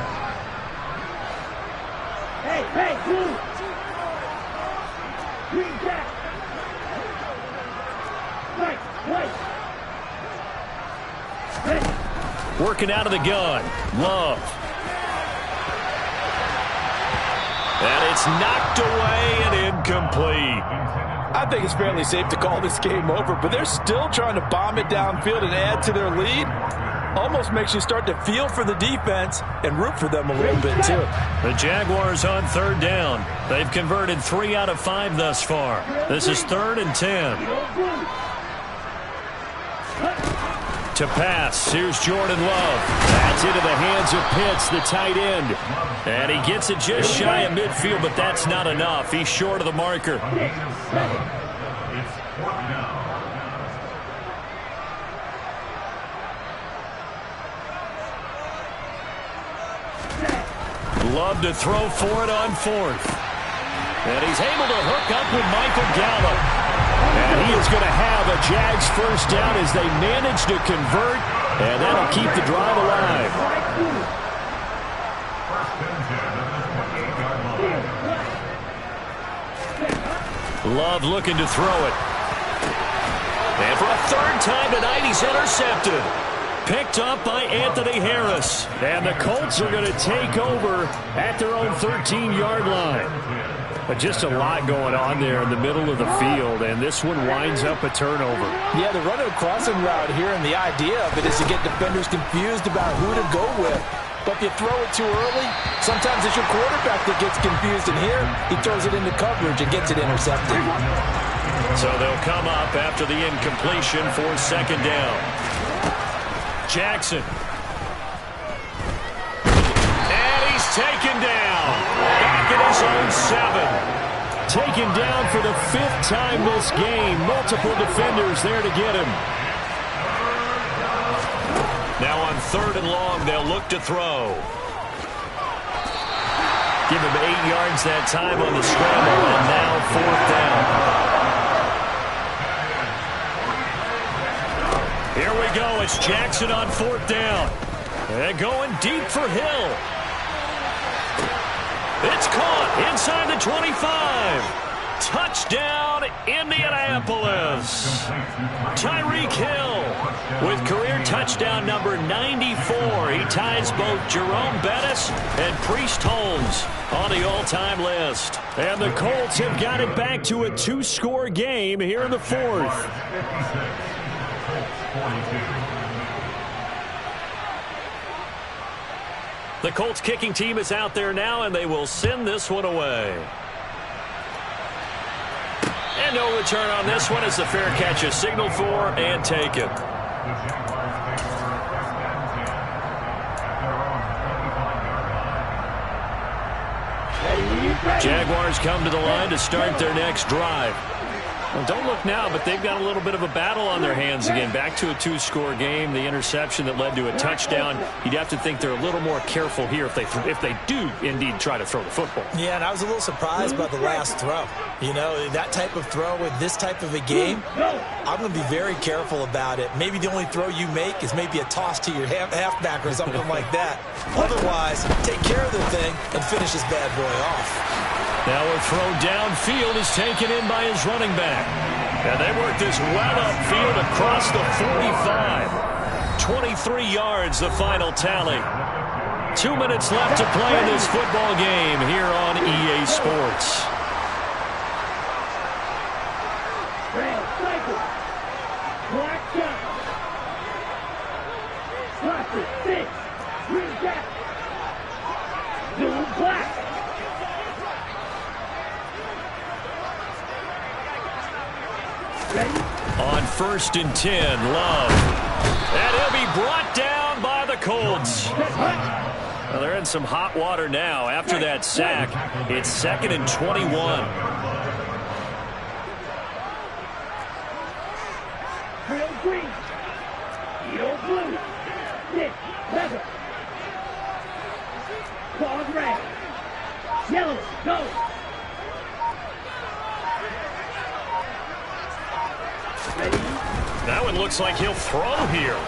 Working out of the gun, Love. And it's knocked away and incomplete. I think it's fairly safe to call this game over, but they're still trying to bomb it downfield and add to their lead. Almost makes you start to feel for the defense and root for them a little bit, too. The Jaguars on 3rd down. They've converted 3 out of 5 thus far. This is 3rd and 10. To pass, here's Jordan Love. That's into the hands of Pitts, the tight end. And he gets it just shy of midfield, but that's not enough. He's short of the marker. Love to throw for it on 4th. And he's able to hook up with Michael Gallup. And he is going to have a Jags 1st down as they manage to convert, and that'll keep the drive alive. Love looking to throw it. And for a 3rd time tonight, he's intercepted. Picked up by Anthony Harris. And the Colts are going to take over at their own 13-yard line. But just a lot going on there in the middle of the field, and this one winds up a turnover. Yeah, the run of crossing route here, and the idea of it is to get defenders confused about who to go with. But if you throw it too early, sometimes it's your quarterback that gets confused, and here he throws it into coverage and gets it intercepted. So they'll come up after the incompletion for 2nd down. Jackson. And he's taken down. Back at his own 7. Taken down for the 5th time this game. Multiple defenders there to get him. Now on 3rd and long, they'll look to throw. Give him 8 yards that time on the scramble, and now 4th down. Here we go. It's Jackson on 4th down. And going deep for Hill. It's caught inside the 25. Touchdown, Indianapolis. Tyreek Hill with career touchdown number 94. He ties both Jerome Bettis and Priest Holmes on the all-time list. And the Colts have got it back to a 2-score game here in the 4th. The Colts kicking team is out there now, and they will send this one away. And no return on this one as the fair catch is signaled for and taken. Jaguars come to the line to start their next drive. Well, don't look now, but they've got a little bit of a battle on their hands again. Back to a 2-score game. The interception that led to a touchdown. You'd have to think they're a little more careful here if they do indeed try to throw the football. Yeah, and I was a little surprised by the last throw. You know, that type of throw with this type of a game, I'm going to be very careful about it. Maybe the only throw you make is maybe a toss to your halfback or something like that. Otherwise, take care of the thing and finish this bad boy off. Now a throw downfield is taken in by his running back. And they work this well upfield across the 45. 23 yards, the final tally. 2 minutes left to play in this football game here on EA Sports. Black shot. 6. first and 10. Love. And he'll be brought down by the Colts. Well, they're in some hot water now. After that sack, it's 2nd and 21. Green, yellow, blue, 6, leather, claws red, yellow, go. Ready? That one looks like he'll throw here.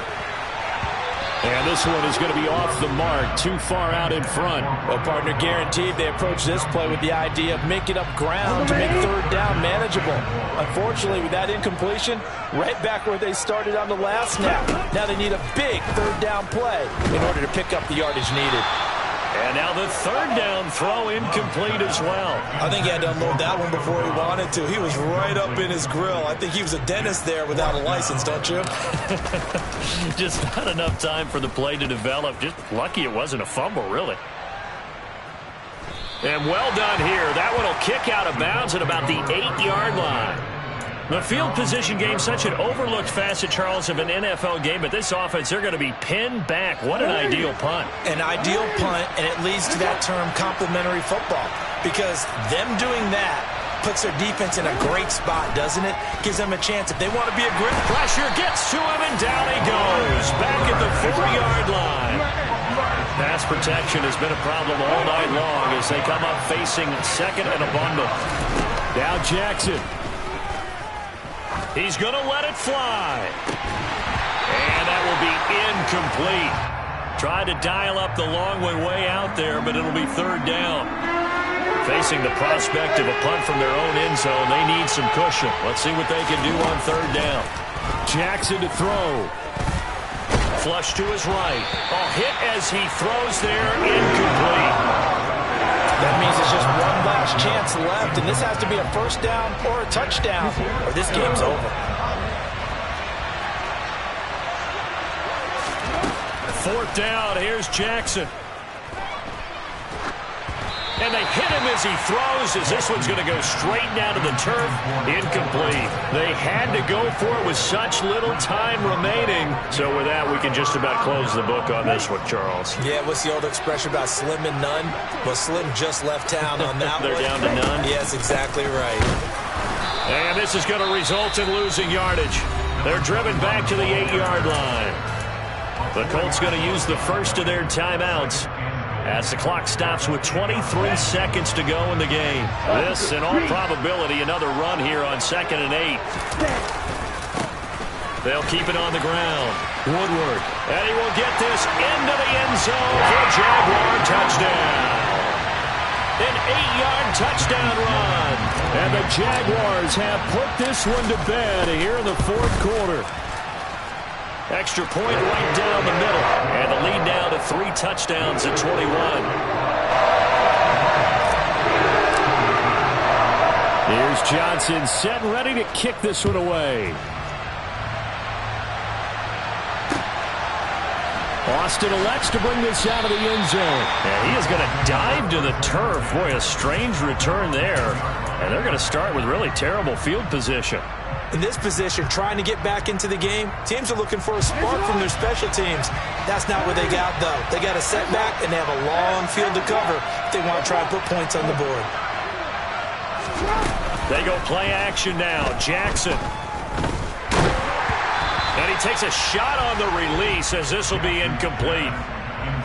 And this one is going to be off the mark, too far out in front. Well, partner, guaranteed they approach this play with the idea of making up ground to make third down manageable. Unfortunately, with that incompletion, right back where they started on the last snap. Now they need a big third down play in order to pick up the yardage needed. And now the third down throw incomplete as well. I think he had to unload that one before he wanted to. He was right up in his grill. I think he was a dentist there without a license, don't you? Just not enough time for the play to develop. Just lucky it wasn't a fumble, really. And well done here. That one will kick out of bounds at about the 8-yard line. The field position game, such an overlooked facet, Charles, of an NFL game, but this offense, they're going to be pinned back. What an ideal punt. An ideal punt, and it leads to that term complementary football, because them doing that puts their defense in a great spot, doesn't it? Gives them a chance if they want to be aggressive. Pressure gets to him, and down he goes. Back at the 4-yard line. Pass protection has been a problem all night long as they come up facing second and a bundle. Now Jackson. He's going to let it fly. And that will be incomplete. Tried to dial up the long way out there, but it'll be third down. Facing the prospect of a punt from their own end zone, they need some cushion. Let's see what they can do on third down. Jackson to throw. Flush to his right. A hit as he throws there, incomplete. That means it's just one last chance left, and this has to be a first down or a touchdown, or this game's over. Fourth down, here's Jackson. And they hit him as he throws, as this one's going to go straight down to the turf. Incomplete. They had to go for it with such little time remaining. So with that, we can just about close the book on this one, Charles. Yeah, what's the old expression about slim and none? Well, Slim just left town on that They're one. down to none? Yes, exactly right. And this is going to result in losing yardage. They're driven back to the 8-yard line. The Colts going to use the first of their timeouts as the clock stops with 23 seconds to go in the game. This, in all probability, another run here on 2nd and 8. They'll keep it on the ground. Woodward. And he will get this into the end zone for a Jaguar touchdown. An 8-yard touchdown run. And the Jaguars have put this one to bed here in the fourth quarter. Extra point right down the middle. And the lead now to 3 touchdowns at 21. Here's Johnson set and ready to kick this one away. Austin elects to bring this out of the end zone. Yeah, he is going to dive to the turf. Boy, a strange return there. And they're going to start with really terrible field position. In this position, trying to get back into the game, teams are looking for a spark from their special teams. That's not what they got, though. They got a setback, and they have a long field to cover if they want to try and put points on the board. They go play action now. Jackson. And he takes a shot on the release as this will be incomplete.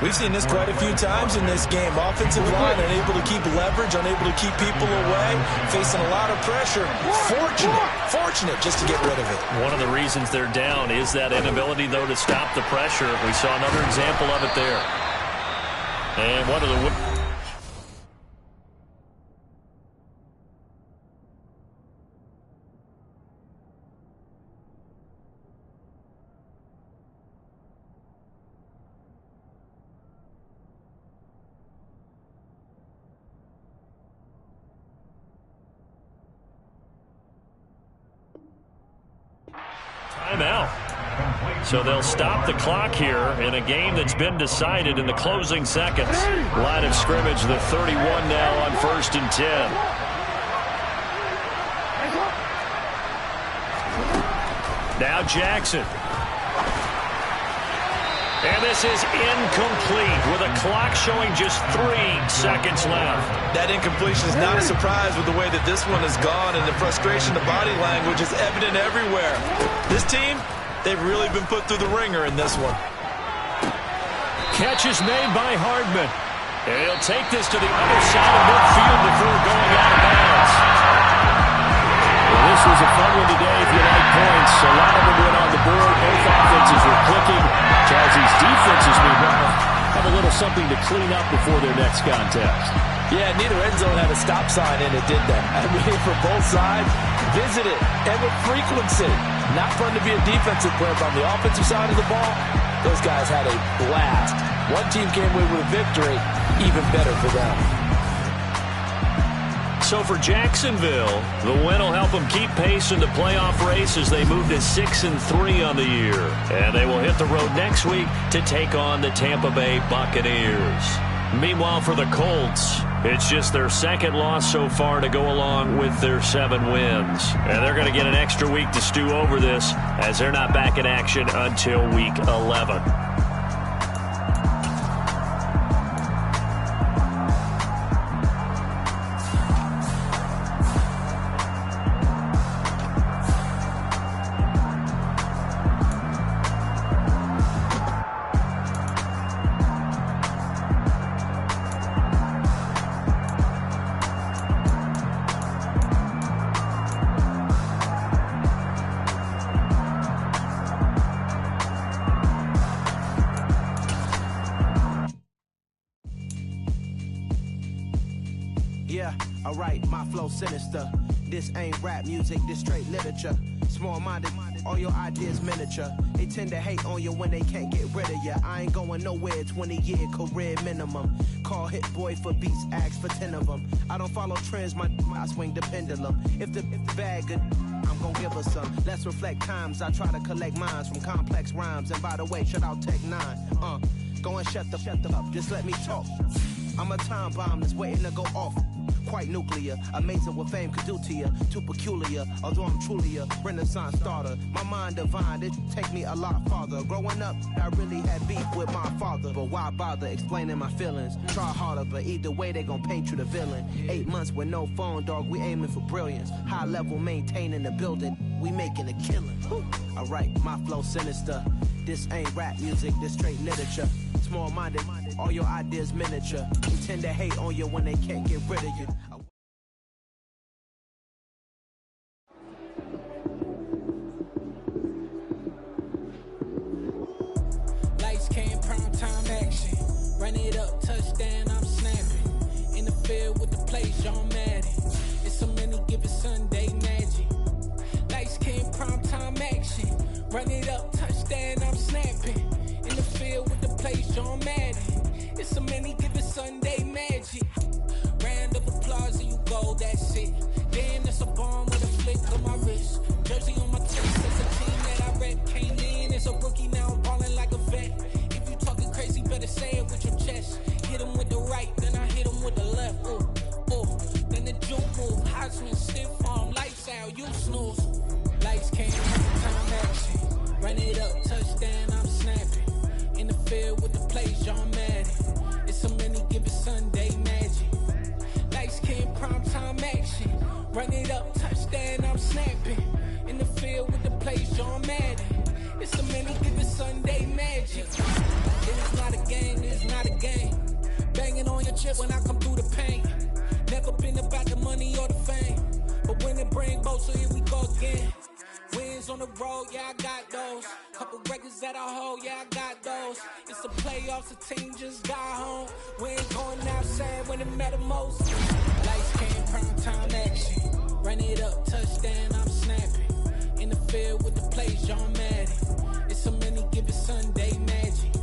We've seen this quite a few times in this game. Offensive line unable to keep leverage, unable to keep people away, facing a lot of pressure. Fortunate just to get rid of it. One of the reasons they're down is that inability, though, to stop the pressure. We saw another example of it there. And one of the... Timeout. So they'll stop the clock here in a game that's been decided in the closing seconds. Line of scrimmage, the 31 now on 1st and 10. Now Jackson. And this is incomplete with a clock showing just 3 seconds left. That incompletion is not a surprise with the way that this one has gone, and the frustration, the body language is evident everywhere. This team, they've really been put through the ringer in this one. Catch is made by Hardman. And he'll take this to the other side of midfield before going out of bounds. Well, this was a fun one today if you like points. A lot of them went on the board. Both offenses were clicking. Chelsea's defenses, meanwhile, have a little something to clean up before their next contest. Yeah, neither end zone had a stop sign in it, did that? I mean, for both sides, visit it, and with frequency. Not fun to be a defensive player, but on the offensive side of the ball, those guys had a blast. One team came away with a victory, even better for them. So for Jacksonville, the win will help them keep pace in the playoff race as they move to 6-3 on the year. And they will hit the road next week to take on the Tampa Bay Buccaneers. Meanwhile, for the Colts, it's just their second loss so far to go along with their 7 wins. And they're going to get an extra week to stew over this as they're not back in action until week 11. Alright, my flow sinister. This ain't rap music, this straight literature. Small-minded, all your ideas miniature. They tend to hate on you when they can't get rid of you. I ain't going nowhere, 20-year career minimum. Call Hit Boy for beats, ask for 10 of them. I don't follow trends, I swing the pendulum. If the bag good, I'm gon' give her some. Let's reflect times, I try to collect minds from complex rhymes. And by the way, shout out Tech 9. Go and shut the up, just let me talk. I'm a time bomb that's waiting to go off. Quite nuclear, amazing what fame could do to you. Too peculiar, although I'm truly a renaissance starter. My mind divine, it take me a lot farther. Growing up, I really had beef with my father. But why bother explaining my feelings? Try harder, but either way they gon' paint you the villain. 8 months with no phone, dog, we aiming for brilliance. High level maintaining the building, we making a killing. Alright, my flow sinister. This ain't rap music, this straight literature. Small-minded, all your ideas miniature. They tend to hate on you when they can't get rid of you. Lights came, prime time action. Run it up, touchdown, I'm snapping. In the field with the play, John Madden. It's so many, give it Sunday magic. Lights came, prime time action. Run it up, touchdown, I'm snapping. In the field with the play, John Madden. It's so many, give it Sunday magic. Round of applause and you go, that's it. Damn, that's a bomb with a flick on my wrist. Jersey on my chest, it's a team that I rep. Came in as a rookie, now I'm balling like a vet. If you talking crazy, better say it with your chest. Hit him with the right, then I hit him with the left. Then the juke move, high swing, stiff arm, lights out, you snooze. Lights came, time action. Run it up, touchdown, I'm snapping. In the field with the play, John Madden. It's so many, give it Sunday magic. Lights came, prime time action. Run it up, touchdown, I'm snapping. In the field with the play, John Madden. It's so many, give it Sunday magic. It is not a game, it is not a game. Banging on your chip when I come through the pain. Never been about the money or the fame. But when it bring both, so here we go again. Wins on the road, yeah, I got those. Couple records that I hold, yeah, I got those. It's the playoffs, the team just got home. We ain't going outside when it matter most. Lights came, prime time action. Run it up, touchdown, I'm snapping. In the field with the play, John Madden. It's so many, give it Sunday magic.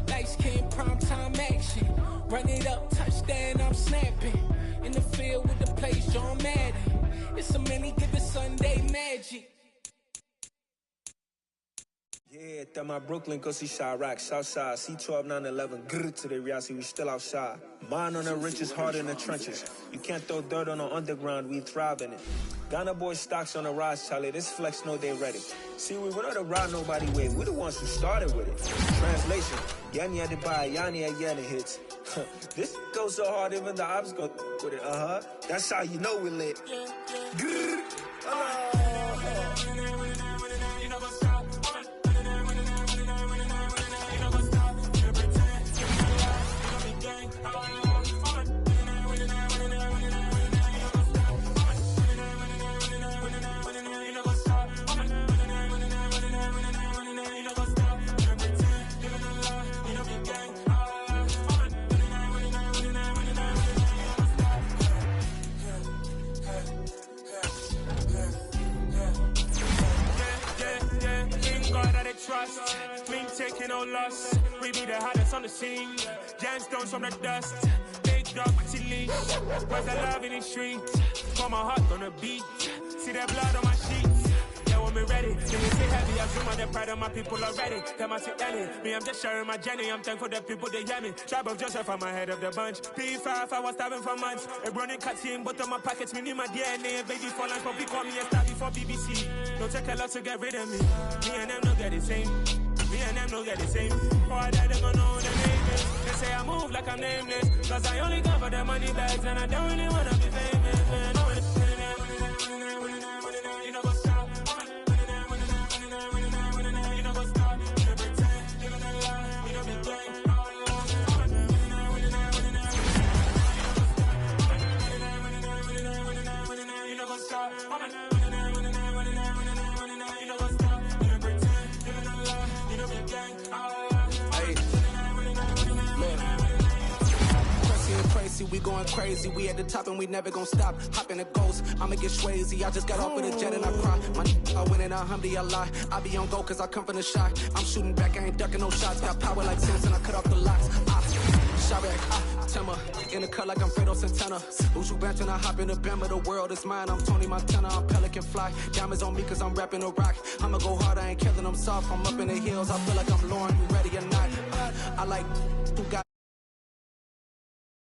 Lights came, prime time action. Run it up, touchdown, I'm snapping. In the field with the play, John Madden. It's so many, give it Sunday magic. Yeah. Yeah, that my Brooklyn, go see Chirac, Southside, C12, 911, grrr to the reality, we still outside. Mine on the riches, hard in the trenches. You can't throw dirt on the underground, we thrive in it. Ghana boys stocks on the rise, Charlie, this flex know they ready. See, we were not to ride nobody with, we the ones who started with it. Translation, Yanni had to buy, Yanni had Yanni hits. This goes so hard, even the ops go with it, That's how you know we lit. Grrr, trust, we ain't taking no loss. We be the hottest on the scene. Gemstones from the dust. Big dog with your leash. Where's the love in the streets? Pour my heart on the beat. See that blood on my sheets. Yeah, when we ready. Can you say heavy? I zoom on the pride of my people already. Them I see Ellie. Me, I'm just sharing my journey. I'm thankful that people they hear me. Tribe of Joseph, I'm ahead of the bunch. P5, I was starving for months. A running cutscene, but on my pockets, me need my DNA. Baby for life, but we call me a star before BBC. Don't take a lot to get rid of me. Me and them don't get the same. Me and them don't get the same. Before I die, they gon' know the name is. They say I move like I'm nameless. Cause I only come for the money bags. And I don't really wanna be famous, man. You know what's up? You know what's up? You know pretend. Living a lie. You know be gang. You know what's up? We going crazy, we at the top and we never gon' stop. Hop in a ghost, I'ma get swayzy. I just got off with a jet and I cry. My I win in a Humvee, I lie. I be on go cause I come from the shot. I'm shooting back, I ain't ducking no shots. Got power like Simpson, I cut off the locks. Timber, in the cut like I'm Fredo Santana. Uju Benton, I hop in the Bama, the world is mine. I'm Tony Montana, I'm Pelican Fly. Diamonds on me cause I'm rapping a rock. I'ma go hard, I ain't killing them soft. I'm up in the hills, I feel like I'm Lauren, you ready or not? I like who got